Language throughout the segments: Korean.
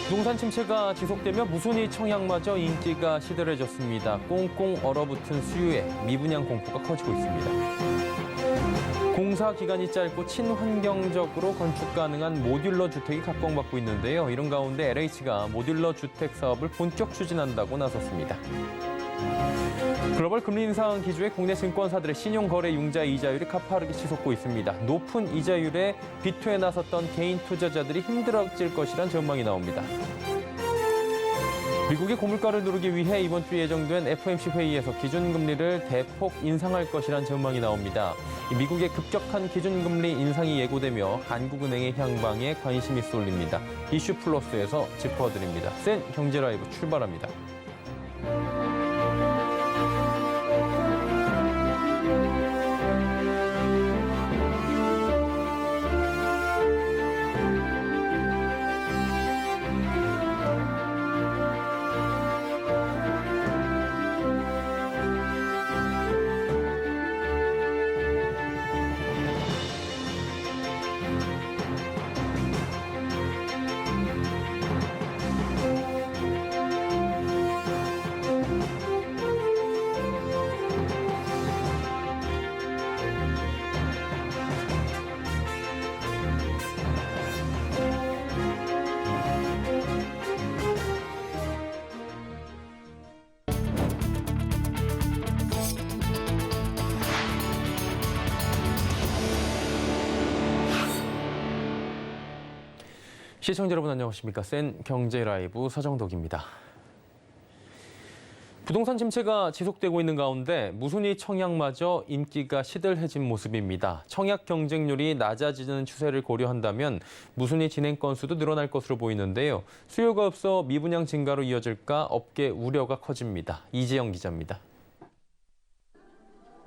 부동산 침체가 지속되며 무순위 청약마저 인기가 시들해졌습니다. 꽁꽁 얼어붙은 수요에 미분양 공포가 커지고 있습니다. 공사 기간이 짧고 친환경적으로 건축 가능한 모듈러 주택이 각광받고 있는데요. 이런 가운데 LH가 모듈러 주택 사업을 본격 추진한다고 나섰습니다. 글로벌 금리 인상 기조에 국내 증권사들의 신용거래 융자 이자율이 가파르게 치솟고 있습니다. 높은 이자율에 비투에 나섰던 개인 투자자들이 힘들어질 것이란 전망이 나옵니다. 미국의 고물가를 누르기 위해 이번 주 예정된 FOMC 회의에서 기준금리를 대폭 인상할 것이란 전망이 나옵니다. 미국의 급격한 기준금리 인상이 예고되며 한국은행의 향방에 관심이 쏠립니다. 이슈 플러스에서 짚어드립니다. 센 경제라이브 출발합니다. 시청자 여러분 안녕하십니까? 센 경제 라이브 서정덕입니다. 부동산 침체가 지속되고 있는 가운데 무순위 청약마저 인기가 시들해진 모습입니다. 청약 경쟁률이 낮아지는 추세를 고려한다면 무순위 진행 건수도 늘어날 것으로 보이는데요. 수요가 없어 미분양 증가로 이어질까 업계 우려가 커집니다. 이지영 기자입니다.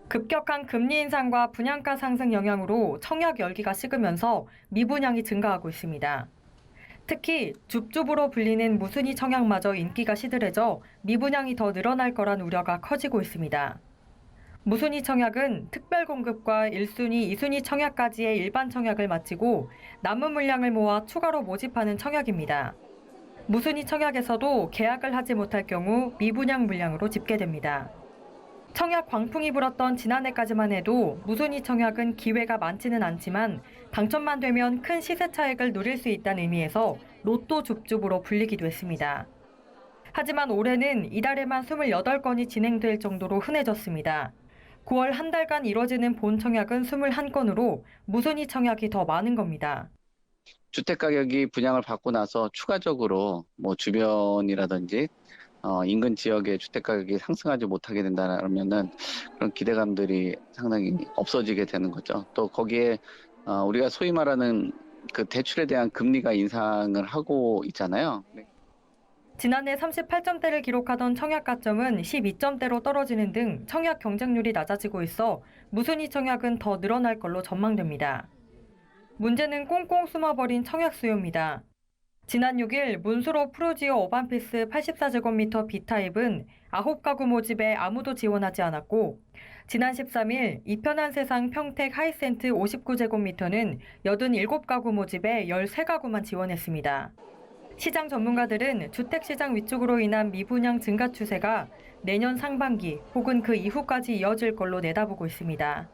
급격한 금리 인상과 분양가 상승 영향으로 청약 열기가 식으면서 미분양이 증가하고 있습니다. 특히 줍줍으로 불리는 무순위 청약마저 인기가 시들해져 미분양이 더 늘어날 거란 우려가 커지고 있습니다. 무순위 청약은 특별 공급과 1순위, 2순위 청약까지의 일반 청약을 마치고 남은 물량을 모아 추가로 모집하는 청약입니다. 무순위 청약에서도 계약을 하지 못할 경우 미분양 물량으로 집계됩니다. 청약 광풍이 불었던 지난해까지만 해도 무순위 청약은 기회가 많지는 않지만 당첨만 되면 큰 시세 차익을 누릴 수 있다는 의미에서 로또 줍줍으로 불리기도 했습니다. 하지만 올해는 이달에만 28건이 진행될 정도로 흔해졌습니다. 9월 한 달간 이뤄지는 본 청약은 21건으로 무순위 청약이 더 많은 겁니다. 주택 가격이 분양을 받고 나서 추가적으로 주변이라든지 인근 지역의 주택 가격이 상승하지 못하게 된다면은 그런 기대감들이 상당히 없어지게 되는 거죠. 또 거기에 우리가 소위 말하는 그 대출에 대한 금리가 인상을 하고 있잖아요. 지난해 38점대를 기록하던 청약 가점은 12점대로 떨어지는 등 청약 경쟁률이 낮아지고 있어 무순위 청약은 더 늘어날 걸로 전망됩니다. 문제는 꽁꽁 숨어버린 청약 수요입니다. 지난 6일 문수로 프루지오 어반피스 84제곱미터 B타입은 9가구 모집에 아무도 지원하지 않았고 지난 13일 이편한 세상 평택 하이센트 59제곱미터는 87가구 모집에 13가구만 지원했습니다. 시장 전문가들은 주택시장 위축으로 인한 미분양 증가 추세가 내년 상반기 혹은 그 이후까지 이어질 걸로 내다보고 있습니다.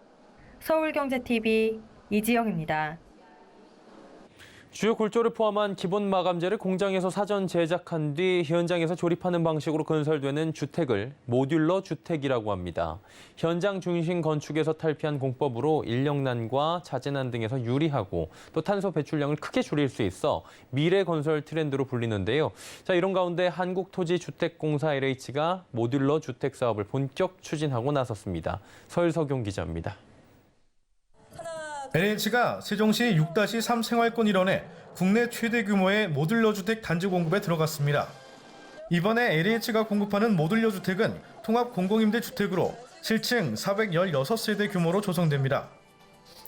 서울경제TV 이지영입니다. 주요 골조를 포함한 기본 마감재를 공장에서 사전 제작한 뒤 현장에서 조립하는 방식으로 건설되는 주택을 모듈러 주택이라고 합니다. 현장 중심 건축에서 탈피한 공법으로 인력난과 자재난 등에서 유리하고 또 탄소 배출량을 크게 줄일 수 있어 미래 건설 트렌드로 불리는데요. 자, 이런 가운데 한국토지주택공사 LH가 모듈러 주택 사업을 본격 추진하고 나섰습니다. 서일석용 기자입니다. LH가 세종시 6-3 생활권 일원에 국내 최대 규모의 모듈러 주택 단지 공급에 들어갔습니다. 이번에 LH가 공급하는 모듈러 주택은 통합 공공임대 주택으로 실층 416세대 규모로 조성됩니다.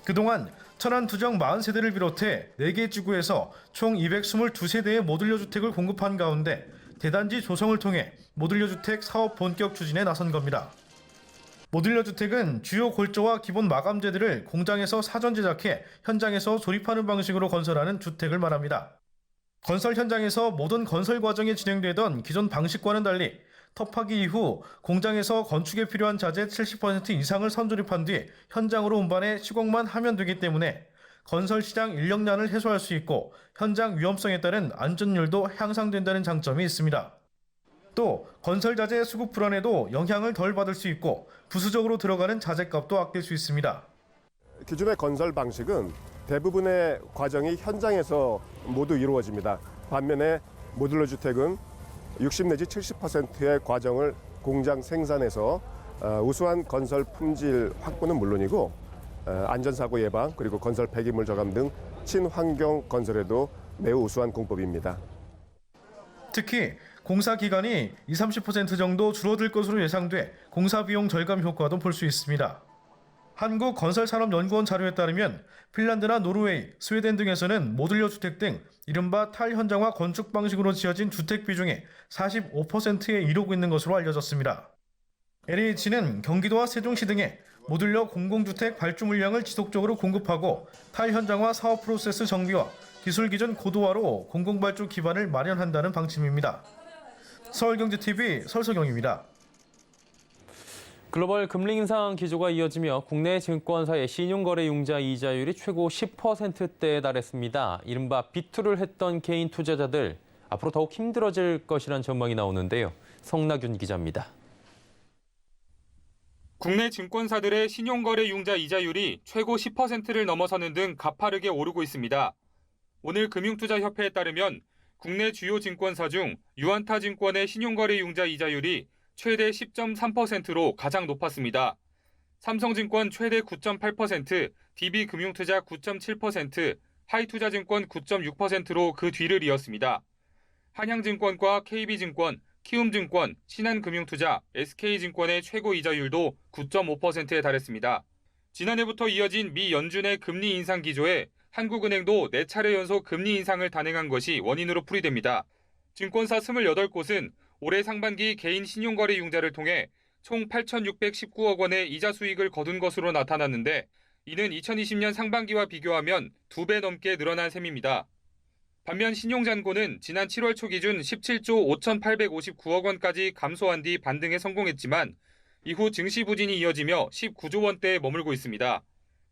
그동안 천안 두정 40세대를 비롯해 4개 지구에서 총 222세대의 모듈러 주택을 공급한 가운데 대단지 조성을 통해 모듈러 주택 사업 본격 추진에 나선 겁니다. 모듈러 주택은 주요 골조와 기본 마감재들을 공장에서 사전 제작해 현장에서 조립하는 방식으로 건설하는 주택을 말합니다. 건설 현장에서 모든 건설 과정이 진행되던 기존 방식과는 달리 터파기 이후 공장에서 건축에 필요한 자재 70% 이상을 선조립한 뒤 현장으로 운반해 시공만 하면 되기 때문에 건설 시장 인력난을 해소할 수 있고 현장 위험성에 따른 안전율도 향상된다는 장점이 있습니다. 또 건설 자재 수급 불안에도 영향을 덜 받을 수 있고 부수적으로 들어가는 자재값도 아낄 수 있습니다. 기존의 건설 방식은 대부분의 과정이 현장에서 모두 이루어집니다. 반면에 모듈러 주택은 60 내지 70%의 과정을 공장 생산에서 우수한 건설 품질 확보는 물론이고 안전사고 예방 그리고 건설 폐기물 저감 등 친환경 건설에도 매우 우수한 공법입니다. 특히 공사 기간이 20-30% 정도 줄어들 것으로 예상돼 공사 비용 절감 효과도 볼 수 있습니다. 한국건설산업연구원 자료에 따르면 핀란드나 노르웨이, 스웨덴 등에서는 모듈러 주택 등 이른바 탈현장화 건축 방식으로 지어진 주택 비중이 45%에 이르고 있는 것으로 알려졌습니다. LH는 경기도와 세종시 등에 모듈러 공공주택 발주 물량을 지속적으로 공급하고 탈현장화 사업 프로세스 정비와 기술 기준 고도화로 공공발주 기반을 마련한다는 방침입니다. 서울경제TV 설석영입니다. 글로벌 금리 인상 기조가 이어지며 국내 증권사의 신용거래융자 이자율이 최고 10%대에 달했습니다. 이른바 비투를 했던 개인 투자자들, 앞으로 더욱 힘들어질 것이란 전망이 나오는데요. 성나균 기자입니다. 국내 증권사들의 신용거래융자 이자율이 최고 10%를 넘어서는 등 가파르게 오르고 있습니다. 오늘 금융투자협회에 따르면 국내 주요 증권사 중 유안타증권의 신용거래융자 이자율이 최대 10.3%로 가장 높았습니다. 삼성증권 최대 9.8%, DB금융투자 9.7%, 하이투자증권 9.6%로 그 뒤를 이었습니다. 한양증권과 KB증권, 키움증권, 신한금융투자, SK증권의 최고 이자율도 9.5%에 달했습니다. 지난해부터 이어진 미 연준의 금리 인상 기조에 한국은행도 4차례 연속 금리 인상을 단행한 것이 원인으로 풀이됩니다. 증권사 28곳은 올해 상반기 개인 신용거래융자를 통해 총 8,619억 원의 이자 수익을 거둔 것으로 나타났는데 이는 2020년 상반기와 비교하면 2배 넘게 늘어난 셈입니다. 반면 신용잔고는 지난 7월 초 기준 17조 5,859억 원까지 감소한 뒤 반등에 성공했지만 이후 증시 부진이 이어지며 19조 원대에 머물고 있습니다.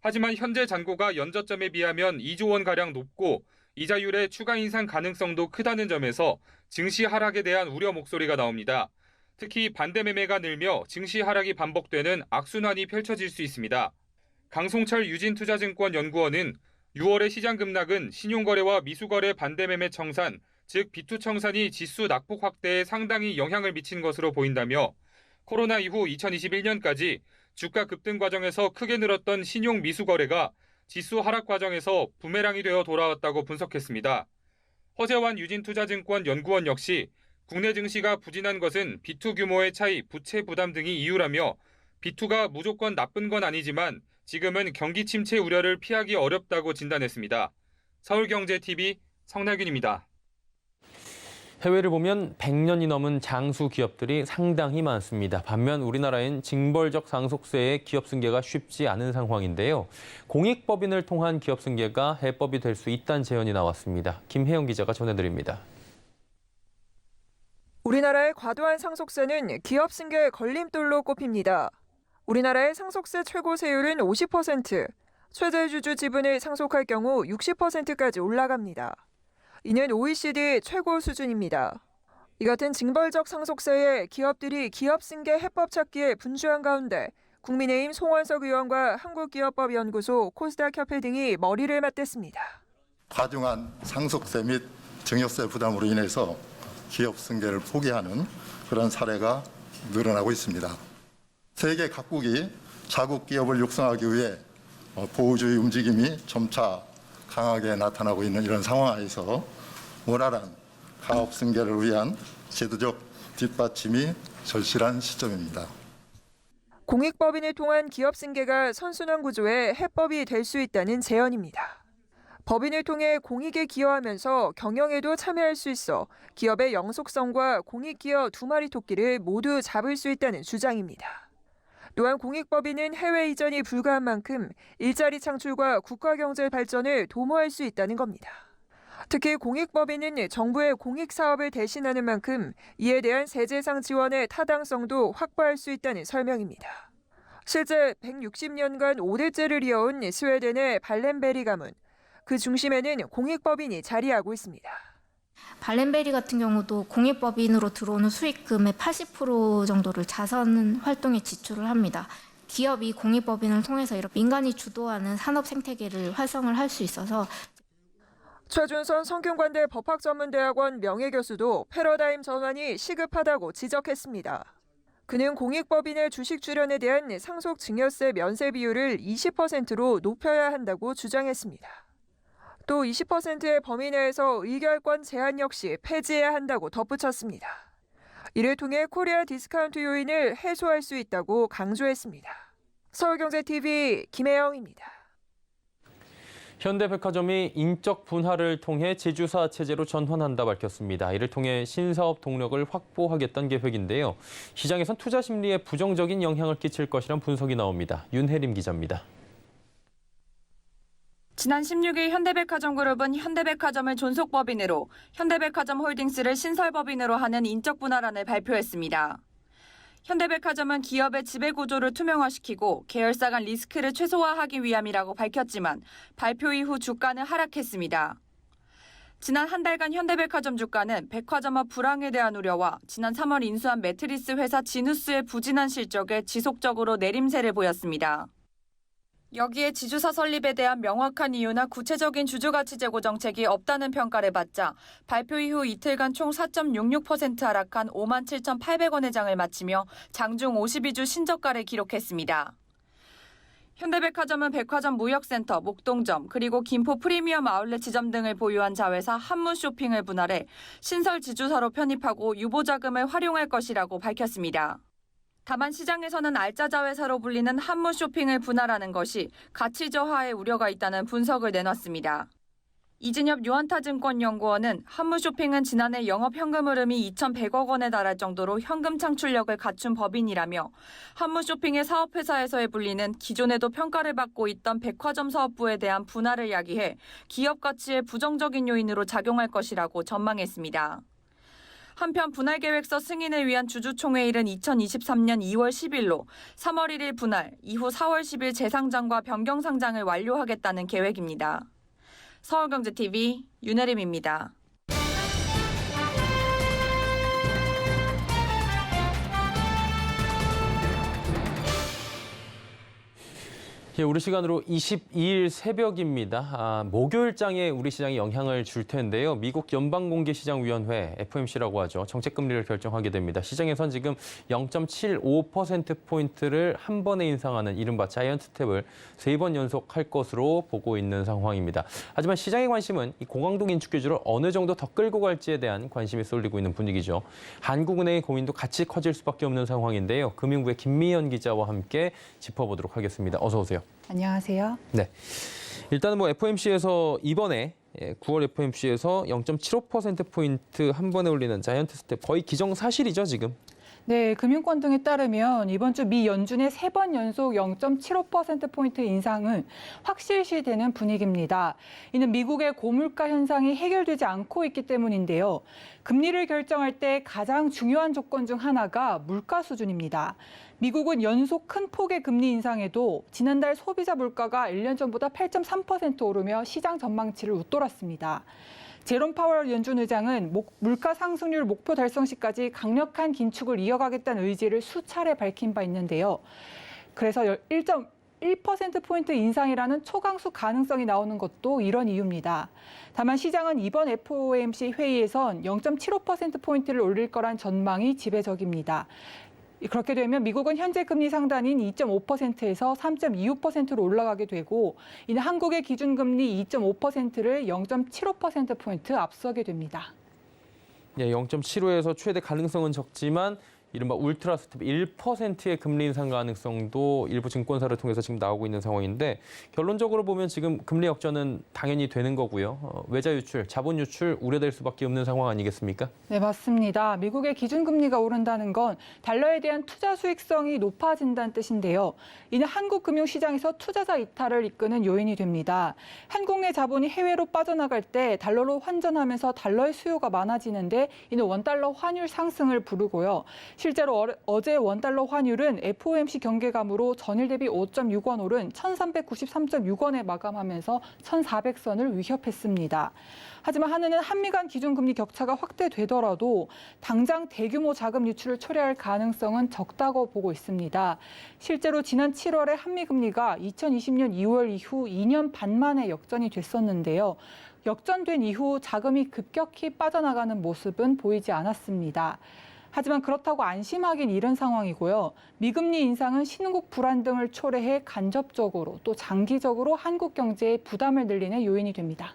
하지만 현재 잔고가 연저점에 비하면 2조 원가량 높고 이자율의 추가 인상 가능성도 크다는 점에서 증시 하락에 대한 우려 목소리가 나옵니다. 특히 반대 매매가 늘며 증시 하락이 반복되는 악순환이 펼쳐질 수 있습니다. 강송철 유진투자증권 연구원은 6월의 시장 급락은 신용거래와 미수거래 반대 매매 청산, 즉 비투 청산이 지수 낙폭 확대에 상당히 영향을 미친 것으로 보인다며 코로나 이후 2021년까지 주가 급등 과정에서 크게 늘었던 신용 미수거래가 지수 하락 과정에서 부메랑이 되어 돌아왔다고 분석했습니다. 허재환 유진투자증권 연구원 역시 국내 증시가 부진한 것은 비투 규모의 차이, 부채 부담 등이 이유라며 비투가 무조건 나쁜 건 아니지만 지금은 경기 침체 우려를 피하기 어렵다고 진단했습니다. 서울경제TV 성나균입니다. 해외를 보면 100년이 넘은 장수 기업들이 상당히 많습니다. 반면 우리나라엔 징벌적 상속세의 기업 승계가 쉽지 않은 상황인데요. 공익법인을 통한 기업 승계가 해법이 될 수 있다는 제언이 나왔습니다. 김혜영 기자가 전해드립니다. 우리나라의 과도한 상속세는 기업 승계의 걸림돌로 꼽힙니다. 우리나라의 상속세 최고 세율은 50%, 최대 주주 지분을 상속할 경우 60%까지 올라갑니다. 이는 OECD 최고 수준입니다. 이 같은 징벌적 상속세에 기업들이 기업 승계 해법 찾기에 분주한 가운데 국민의힘 송원석 의원과 한국기업법연구소 코스닥 협회 등이 머리를 맞댔습니다. 과중한 상속세 및 증여세 부담으로 인해서 기업 승계를 포기하는 그런 사례가 늘어나고 있습니다. 세계 각국이 자국 기업을 육성하기 위해 보호주의 움직임이 점차 강하게 나타나고 있는 이런 상황에서 원활한 가업 승계를 위한 제도적 뒷받침이 절실한 시점입니다. 공익법인을 통한 기업 승계가 선순환 구조의 해법이 될 수 있다는 제언입니다. 법인을 통해 공익에 기여하면서 경영에도 참여할 수 있어 기업의 영속성과 공익기여 두 마리 토끼를 모두 잡을 수 있다는 주장입니다. 또한 공익법인은 해외 이전이 불가한 만큼 일자리 창출과 국가 경제 발전을 도모할 수 있다는 겁니다. 특히 공익법인은 정부의 공익사업을 대신하는 만큼 이에 대한 세제상 지원의 타당성도 확보할 수 있다는 설명입니다. 실제 160년간 5대째를 이어온 스웨덴의 발렌베리 가문, 그 중심에는 공익법인이 자리하고 있습니다. 발렌베리 같은 경우도 공익법인으로 들어오는 수익금의 80% 정도를 자선 활동에 지출을 합니다. 기업이 공익법인을 통해서 이렇게 민간이 주도하는 산업 생태계를 활성을 할 수 있어서 최준선 성균관대 법학전문대학원 명예교수도 패러다임 전환이 시급하다고 지적했습니다. 그는 공익법인의 주식 출연에 대한 상속 증여세 면세 비율을 20%로 높여야 한다고 주장했습니다. 또 20%의 범위 내에서 의결권 제한 역시 폐지해야 한다고 덧붙였습니다. 이를 통해 코리아 디스카운트 요인을 해소할 수 있다고 강조했습니다. 서울경제TV 김혜영입니다. 현대백화점이 인적 분할을 통해 제휴사 체제로 전환한다 밝혔습니다. 이를 통해 신사업 동력을 확보하겠다는 계획인데요. 시장에선 투자 심리에 부정적인 영향을 끼칠 것이란 분석이 나옵니다. 윤혜림 기자입니다. 지난 16일 현대백화점그룹은 현대백화점을 존속법인으로 현대백화점 홀딩스를 신설법인으로 하는 인적 분할안을 발표했습니다. 현대백화점은 기업의 지배구조를 투명화시키고 계열사 간 리스크를 최소화하기 위함이라고 밝혔지만 발표 이후 주가는 하락했습니다. 지난 한 달간 현대백화점 주가는 백화점업 불황에 대한 우려와 지난 3월 인수한 매트리스 회사 지누스의 부진한 실적에 지속적으로 내림세를 보였습니다. 여기에 지주사 설립에 대한 명확한 이유나 구체적인 주주가치 제고 정책이 없다는 평가를 받자 발표 이후 이틀간 총 4.66% 하락한 57,800원의 장을 마치며 장중 52주 신저가를 기록했습니다. 현대백화점은 백화점 무역센터, 목동점, 그리고 김포 프리미엄 아울렛 지점 등을 보유한 자회사 한무쇼핑을 분할해 신설 지주사로 편입하고 유보자금을 활용할 것이라고 밝혔습니다. 다만 시장에서는 알짜 자회사로 불리는 한무쇼핑을 분할하는 것이 가치 저하의 우려가 있다는 분석을 내놨습니다. 이진엽 유한타증권연구원은 한무쇼핑은 지난해 영업 현금 흐름이 2,100억 원에 달할 정도로 현금 창출력을 갖춘 법인이라며 한무쇼핑의 사업회사에서의 분리는 기존에도 평가를 받고 있던 백화점 사업부에 대한 분할을 야기해 기업 가치에 부정적인 요인으로 작용할 것이라고 전망했습니다. 한편 분할 계획서 승인을 위한 주주총회일은 2023년 2월 10일로 3월 1일 분할, 이후 4월 10일 재상장과 변경상장을 완료하겠다는 계획입니다. 서울경제TV 윤혜림입니다. 예, 우리 시간으로 22일 새벽입니다. 목요일장에 우리 시장에 영향을 줄 텐데요. 미국 연방공개시장위원회 FOMC라고 하죠. 정책금리를 결정하게 됩니다. 시장에선 지금 0.75%포인트를 한 번에 인상하는 이른바 자이언트 스텝을 3번 연속 할 것으로 보고 있는 상황입니다. 하지만 시장의 관심은 이 고강도 긴축 규제를 어느 정도 더 끌고 갈지에 대한 관심이 쏠리고 있는 분위기죠. 한국은행의 고민도 같이 커질 수밖에 없는 상황인데요. 금융부의 김미연 기자와 함께 짚어보도록 하겠습니다. 어서 오세요. 안녕하세요. 네. 일단은 FOMC에서 이번에 9월 FOMC에서 0.75%포인트 한 번에 올리는 자이언트 스텝 거의 기정사실이죠, 지금. 네, 금융권 등에 따르면 이번 주 미 연준의 3번 연속 0.75%포인트 인상은 확실시되는 분위기입니다. 이는 미국의 고물가 현상이 해결되지 않고 있기 때문인데요. 금리를 결정할 때 가장 중요한 조건 중 하나가 물가 수준입니다. 미국은 연속 큰 폭의 금리 인상에도 지난달 소비자 물가가 1년 전보다 8.3% 오르며 시장 전망치를 웃돌았습니다. 제롬 파월 연준 의장은 물가 상승률 목표 달성 시까지 강력한 긴축을 이어가겠다는 의지를 수차례 밝힌 바 있는데요. 그래서 1.1%포인트 인상이라는 초강수 가능성이 나오는 것도 이런 이유입니다. 다만 시장은 이번 FOMC 회의에선 0.75%포인트를 올릴 거란 전망이 지배적입니다. 그렇게 되면 미국은 현재 금리 상단인 2.5%에서 3.25%로 올라가게 되고 이는 한국의 기준금리 2.5%를 0.75%포인트 앞서게 됩니다. 네, 0.75에서 최대 가능성은 적지만 이른바 울트라 스텝 1%의 금리 인상 가능성도 일부 증권사를 통해서 지금 나오고 있는 상황인데 결론적으로 보면 지금 금리 역전은 당연히 되는 거고요. 외자 유출, 자본 유출 우려될 수밖에 없는 상황 아니겠습니까? 네, 맞습니다. 미국의 기준금리가 오른다는 건 달러에 대한 투자 수익성이 높아진다는 뜻인데요. 이는 한국 금융시장에서 투자자 이탈을 이끄는 요인이 됩니다. 한국 내 자본이 해외로 빠져나갈 때 달러로 환전하면서 달러의 수요가 많아지는데 이는 원달러 환율 상승을 부르고요. 실제로 어제 원달러 환율은 FOMC 경계감으로 전일 대비 5.6원 오른 1393.6원에 마감하면서 1400선을 위협했습니다. 하지만 한은은 한미 간 기준금리 격차가 확대되더라도 당장 대규모 자금 유출을 초래할 가능성은 적다고 보고 있습니다. 실제로 지난 7월에 한미 금리가 2020년 2월 이후 2년 반 만에 역전이 됐었는데요. 역전된 이후 자금이 급격히 빠져나가는 모습은 보이지 않았습니다. 하지만 그렇다고 안심하긴 이른 상황이고요. 미금리 인상은 신흥국 불안 등을 초래해 간접적으로 또 장기적으로 한국 경제에 부담을 늘리는 요인이 됩니다.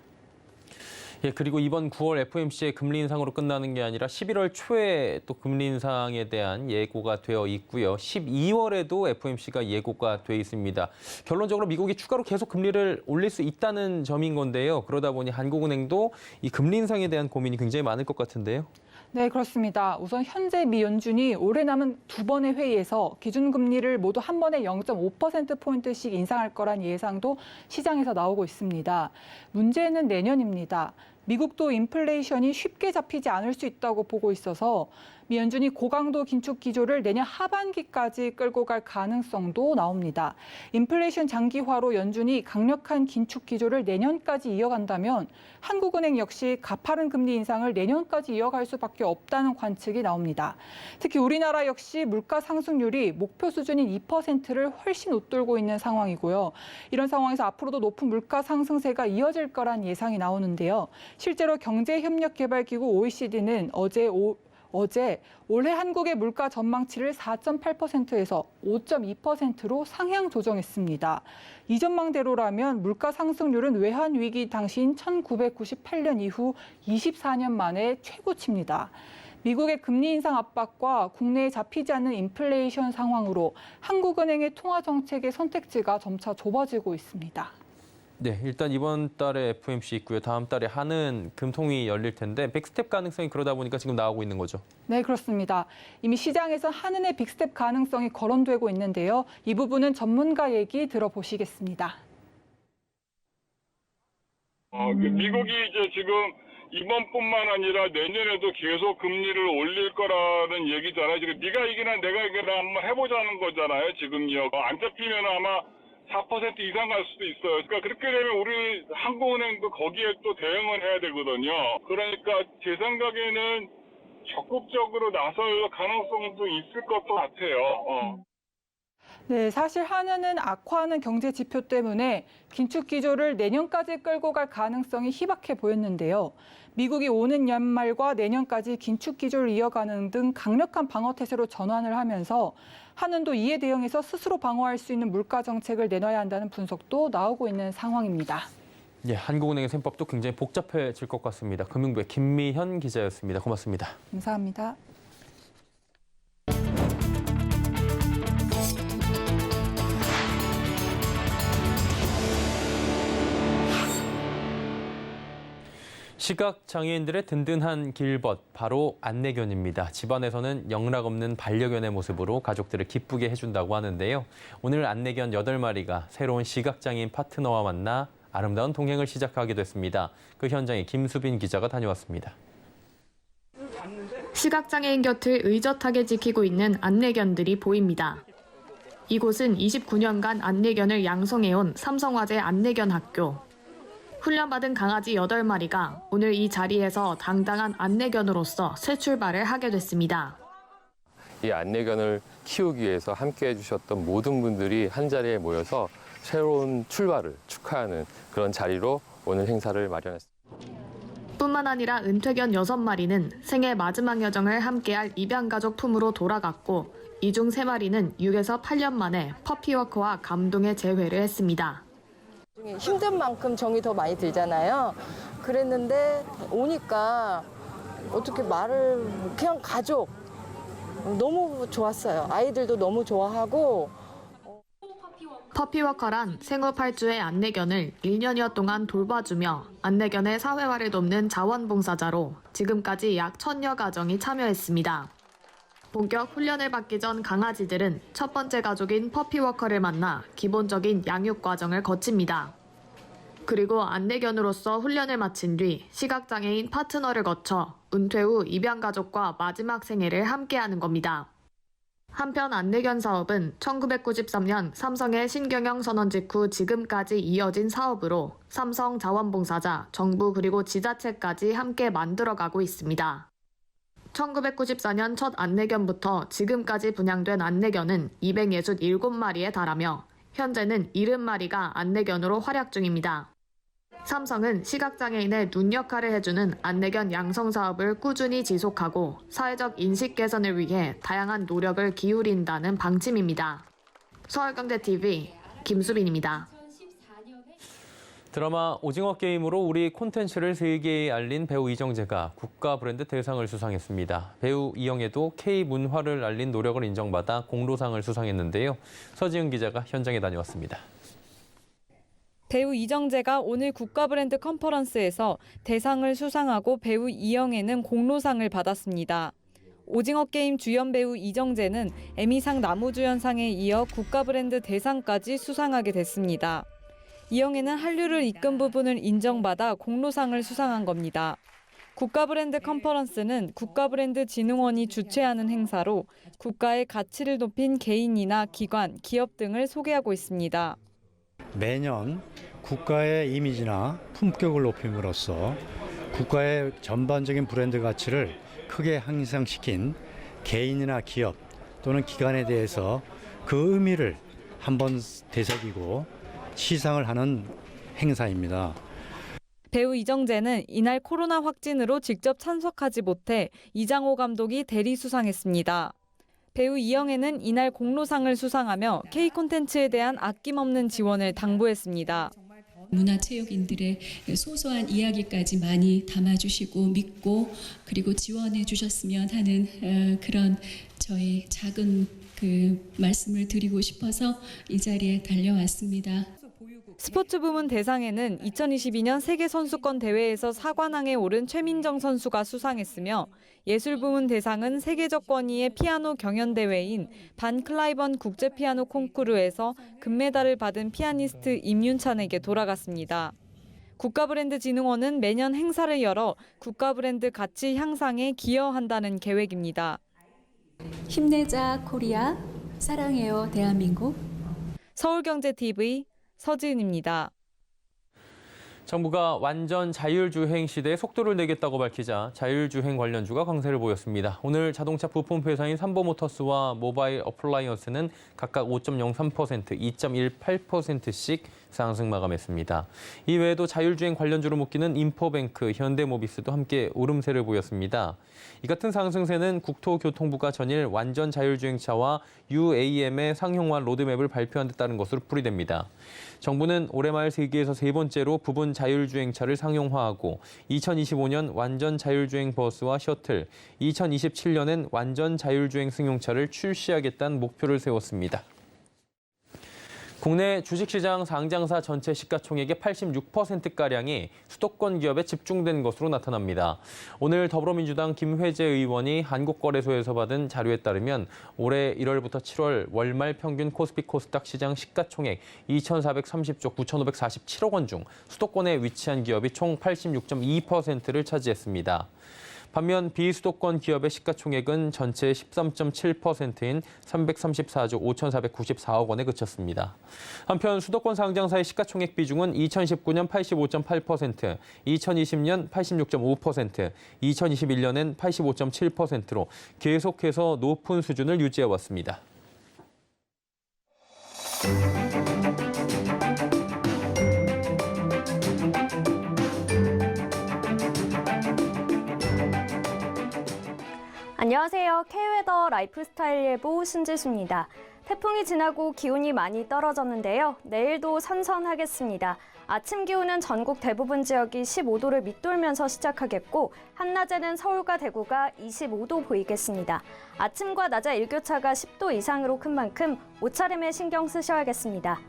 예, 그리고 이번 9월 FOMC의 금리 인상으로 끝나는 게 아니라 11월 초에 또 금리 인상에 대한 예고가 되어 있고요. 12월에도 FOMC가 예고가 돼 있습니다. 결론적으로 미국이 추가로 계속 금리를 올릴 수 있다는 점인 건데요. 그러다 보니 한국은행도 이 금리 인상에 대한 고민이 굉장히 많을 것 같은데요. 네, 그렇습니다. 우선 현재 미 연준이 올해 남은 두 번의 회의에서 기준금리를 모두 한 번에 0.5%포인트씩 인상할 거란 예상도 시장에서 나오고 있습니다. 문제는 내년입니다. 미국도 인플레이션이 쉽게 잡히지 않을 수 있다고 보고 있어서 미 연준이 고강도 긴축 기조를 내년 하반기까지 끌고 갈 가능성도 나옵니다. 인플레이션 장기화로 연준이 강력한 긴축 기조를 내년까지 이어간다면 한국은행 역시 가파른 금리 인상을 내년까지 이어갈 수밖에 없다는 관측이 나옵니다. 특히 우리나라 역시 물가 상승률이 목표 수준인 2%를 훨씬 웃돌고 있는 상황이고요. 이런 상황에서 앞으로도 높은 물가 상승세가 이어질 거란 예상이 나오는데요. 실제로 경제협력개발기구 OECD는 어제 올해 한국의 물가 전망치를 4.8%에서 5.2%로 상향 조정했습니다. 이 전망대로라면 물가 상승률은 외환 위기 당시인 1998년 이후 24년 만에 최고치입니다. 미국의 금리 인상 압박과 국내에 잡히지 않는 인플레이션 상황으로 한국은행의 통화 정책의 선택지가 점차 좁아지고 있습니다. 네, 일단 이번 달에 FOMC 있고요. 다음 달에 한은 금통위 열릴 텐데 빅스텝 가능성이 그러다 보니까 지금 나오고 있는 거죠. 네, 그렇습니다. 이미 시장에서 한은의 빅스텝 가능성이 거론되고 있는데요. 이 부분은 전문가 얘기 들어보시겠습니다. 미국이 이제 지금 이번뿐만 아니라 내년에도 계속 금리를 올릴 거라는 얘기잖아요. 지금 네가 이기나 내가 이기나 한번 해보자는 거잖아요. 지금요. 안 잡히면 아마 4% 이상 갈 수도 있어요. 그러니까 그렇게 되면 우리 한국은행도 거기에 또 대응을 해야 되거든요. 그러니까 제 생각에는 적극적으로 나설 가능성도 있을 것 같아요. 네, 사실 한은은 악화하는 경제 지표 때문에 긴축 기조를 내년까지 끌고 갈 가능성이 희박해 보였는데요. 미국이 오는 연말과 내년까지 긴축 기조를 이어가는 등 강력한 방어 태세로 전환을 하면서 한은도 이에 대응해서 스스로 방어할 수 있는 물가 정책을 내놔야 한다는 분석도 나오고 있는 상황입니다. 예, 한국은행의 셈법도 굉장히 복잡해질 것 같습니다. 금융부의 김미현 기자였습니다. 고맙습니다. 감사합니다. 시각장애인들의 든든한 길벗, 바로 안내견입니다. 집안에서는 영락 없는 반려견의 모습으로 가족들을 기쁘게 해준다고 하는데요. 오늘 안내견 8마리가 새로운 시각장애인 파트너와 만나 아름다운 동행을 시작하게 됐습니다. 그 현장에 김수빈 기자가 다녀왔습니다. 시각장애인 곁을 의젓하게 지키고 있는 안내견들이 보입니다. 이곳은 29년간 안내견을 양성해온 삼성화재 안내견 학교. 훈련받은 강아지 8마리가 오늘 이 자리에서 당당한 안내견으로서 새 출발을 하게 됐습니다. 이 안내견을 키우기 위해서 함께해 주셨던 모든 분들이 한자리에 모여서 새로운 출발을 축하하는 그런 자리로 오늘 행사를 마련했습니다. 뿐만 아니라 은퇴견 6마리는 생애 마지막 여정을 함께할 입양가족 품으로 돌아갔고 이 중 3마리는 6에서 8년 만에 퍼피워크와 감동의 재회를 했습니다. 힘든 만큼 정이 더 많이 들잖아요. 그랬는데 오니까 어떻게 말을 그냥 가족 너무 좋았어요. 아이들도 너무 좋아하고. 퍼피워커란 생후 8주의 안내견을 1년여 동안 돌봐주며 안내견의 사회화를 돕는 자원봉사자로 지금까지 약 1000여 가정이 참여했습니다. 본격 훈련을 받기 전 강아지들은 첫 번째 가족인 퍼피워커를 만나 기본적인 양육 과정을 거칩니다. 그리고 안내견으로서 훈련을 마친 뒤 시각장애인 파트너를 거쳐 은퇴 후 입양가족과 마지막 생애를 함께하는 겁니다. 한편 안내견 사업은 1993년 삼성의 신경영 선언 직후 지금까지 이어진 사업으로 삼성 자원봉사자, 정부 그리고 지자체까지 함께 만들어가고 있습니다. 1994년 첫 안내견부터 지금까지 분양된 안내견은 267마리에 달하며 현재는 70마리가 안내견으로 활약 중입니다. 삼성은 시각장애인의 눈 역할을 해주는 안내견 양성 사업을 꾸준히 지속하고 사회적 인식 개선을 위해 다양한 노력을 기울인다는 방침입니다. 서울경제TV 김수빈입니다. 드라마 오징어 게임으로 우리 콘텐츠를 세계에 알린 배우 이정재가 국가 브랜드 대상을 수상했습니다. 배우 이영애도 K문화를 알린 노력을 인정받아 공로상을 수상했는데요. 서지은 기자가 현장에 다녀왔습니다. 배우 이정재가 오늘 국가 브랜드 컨퍼런스에서 대상을 수상하고 배우 이영애는 공로상을 받았습니다. 오징어 게임 주연 배우 이정재는 에미상 나무주연상에 이어 국가 브랜드 대상까지 수상하게 됐습니다. 이영애는 한류를 이끈 부분을 인정받아 공로상을 수상한 겁니다. 국가 브랜드 컨퍼런스는 국가브랜드진흥원이 주최하는 행사로 국가의 가치를 높인 개인이나 기관, 기업 등을 소개하고 있습니다. 매년 국가의 이미지나 품격을 높임으로써 국가의 전반적인 브랜드 가치를 크게 향상시킨 개인이나 기업 또는 기관에 대해서 그 의미를 한번 되새기고 시상을 하는 행사입니다. 배우 이정재는 이날 코로나 확진으로 직접 참석하지 못해 이장호 감독이 대리 수상했습니다. 배우 이영애는 이날 공로상을 수상하며 K콘텐츠에 대한 아낌없는 지원을 당부했습니다. 문화체육인들의 소소한 이야기까지 많이 담아주시고 믿고 그리고 지원해 주셨으면 하는 그런 저희 작은 말씀을 드리고 싶어서 이 자리에 달려왔습니다. 스포츠 부문 대상에는 2022년 세계선수권 대회에서 4관왕에 오른 최민정 선수가 수상했으며 예술 부문 대상은 세계적 권위의 피아노 경연대회인 반 클라이번 국제피아노 콩쿠르에서 금메달을 받은 피아니스트 임윤찬에게 돌아갔습니다. 국가브랜드진흥원은 매년 행사를 열어 국가브랜드 가치 향상에 기여한다는 계획입니다. 힘내자 코리아, 사랑해요 대한민국. 서울경제TV 서지은입니다. 정부가 완전 자율주행 시대에 속도를 내겠다고 밝히자 자율주행 관련주가 강세를 보였습니다. 오늘 자동차 부품 회사인 삼보모터스와 모바일 어플라이언스는 각각 5.03%, 2.18%씩 상승 마감했습니다. 이외에도 자율주행 관련주로 묶이는 인포뱅크, 현대모비스도 함께 오름세를 보였습니다. 이 같은 상승세는 국토교통부가 전일 완전 자율주행차와 UAM의 상용화 로드맵을 발표한 데 따른 것으로 풀이됩니다. 정부는 올해 말 세계에서 세 번째로 부분 자율주행차를 상용화하고 2025년 완전 자율주행 버스와 셔틀, 2027년엔 완전 자율주행 승용차를 출시하겠다는 목표를 세웠습니다. 국내 주식시장 상장사 전체 시가총액의 86%가량이 수도권 기업에 집중된 것으로 나타납니다. 오늘 더불어민주당 김회재 의원이 한국거래소에서 받은 자료에 따르면 올해 1월부터 7월 월말 평균 코스피 코스닥 시장 시가총액 2,430조 9,547억 원 중 수도권에 위치한 기업이 총 86.2%를 차지했습니다. 반면 비수도권 기업의 시가총액은 전체의 13.7%인 334조 5,494억 원에 그쳤습니다. 한편 수도권 상장사의 시가총액 비중은 2019년 85.8%, 2020년 86.5%, 2021년엔 85.7%로 계속해서 높은 수준을 유지해왔습니다. 안녕하세요. K웨더 라이프스타일 예보 신지수입니다. 태풍이 지나고 기온이 많이 떨어졌는데요. 내일도 선선하겠습니다. 아침 기온은 전국 대부분 지역이 15도를 밑돌면서 시작하겠고 한낮에는 서울과 대구가 25도 보이겠습니다. 아침과 낮의 일교차가 10도 이상으로 큰 만큼 옷차림에 신경 쓰셔야겠습니다.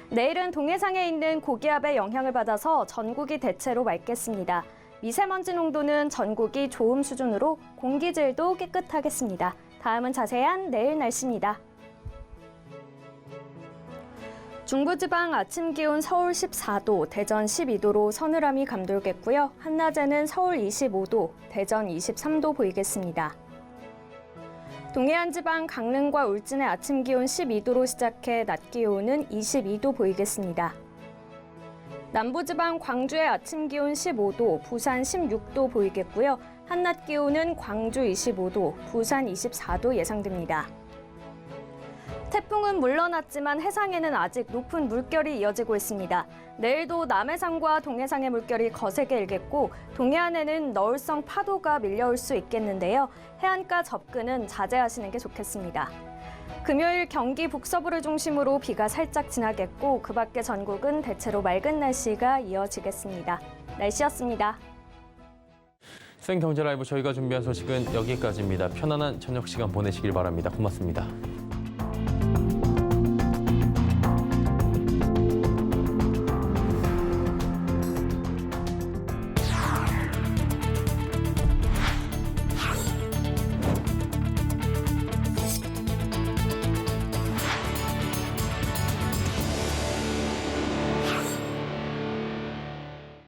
내일은 동해상에 있는 고기압의 영향을 받아서 전국이 대체로 맑겠습니다. 미세먼지 농도는 전국이 좋음 수준으로 공기질도 깨끗하겠습니다. 다음은 자세한 내일 날씨입니다. 중부지방 아침 기온 서울 14도, 대전 12도로 서늘함이 감돌겠고요. 한낮에는 서울 25도, 대전 23도 보이겠습니다. 동해안 지방 강릉과 울진의 아침 기온 12도로 시작해 낮 기온은 22도 보이겠습니다. 남부지방 광주의 아침 기온 15도, 부산 16도 보이겠고요. 한낮 기온은 광주 25도, 부산 24도 예상됩니다. 태풍은 물러났지만 해상에는 아직 높은 물결이 이어지고 있습니다. 내일도 남해상과 동해상의 물결이 거세게 일겠고 동해안에는 너울성 파도가 밀려올 수 있겠는데요. 해안가 접근은 자제하시는 게 좋겠습니다. 금요일 경기 북서부를 중심으로 비가 살짝 지나겠고 그 밖에 전국은 대체로 맑은 날씨가 이어지겠습니다. 날씨였습니다. 생경제 라이브 저희가 준비한 소식은 여기까지입니다. 편안한 저녁 시간 보내시길 바랍니다. 고맙습니다.